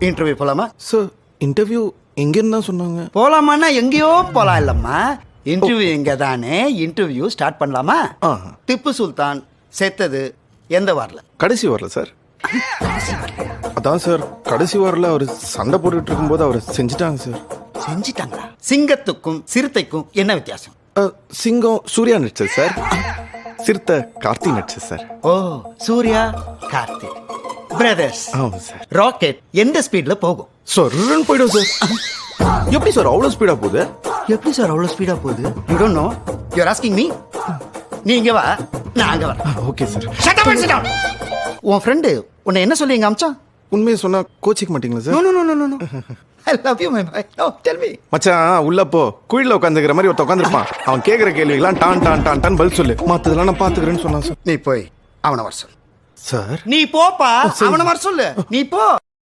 Interview போலாமா? Sir interview எங்கேன்னு தான் சொன்னாங்க. போலாமான்னா எங்கேயோ போலாம் இல்லம்மா. இன்டர்வியூ எங்க தானே. இன்டர்வியூ ஸ்டார்ட் பண்ணலாமா? திப்பு சுல்தான் செத்தது எந்த வாரில்? கடைசி வாரில் சார். அதான் சார் கடைசி வாரில் அவர் சண்டை போட்டுட்டு இருக்கும்போது அவர் செஞ்சுட்டாங்க சார். செஞ்சிட்டாங்களா? சிங்கத்துக்கும் சிறுத்தைக்கும் என்ன வித்தியாசம்? சிங்கம் சூர்யா நடிச்சது சார், சிறுத்தை கார்த்தி நடிச்சது சார். ஓ, சூர்யா கார்த்திக் பிரதர்ஸ். ஆமாம் சார். ராக்கெட் எந்த ஸ்பீட்ல போகும்? சொர்ன்னு போயிடும் சார். எப்படி சார் அவ்வளோ ஸ்பீடாக போகுது? எப்படி சார் அவ்வளவு ஸ்பீடா போகுது? You don't know, you are asking me. நீ இங்க வா, நான் அங்க வரேன். Okay sir. Shut up and sit down. உன் ஃப்ரெண்டு உன்னை என்ன சொல்லி எங்க அமிச்சான்? உண்மையை சொன்னா கோச்சிக்க மாட்டீங்களா sir? No no no no no. I love you my boy. No, tell me. மச்சான் உள்ள போ, குயில்ல உட்காந்துக்கிற மாதிரி ஒருத்த உட்காந்துருப்பான். அவன் கேட்குற கேள்விகளாம் டான் டான் டான் டான் பதில் சொல்லு. மற்றதெல்லாம் நான் பார்த்துக்கிறேன்னு சொன்னான் சார். நீ போய் அவனை வர சொல்லு. சார் நீ போப்பா, அவனை வர சொல்லு. நீ போ.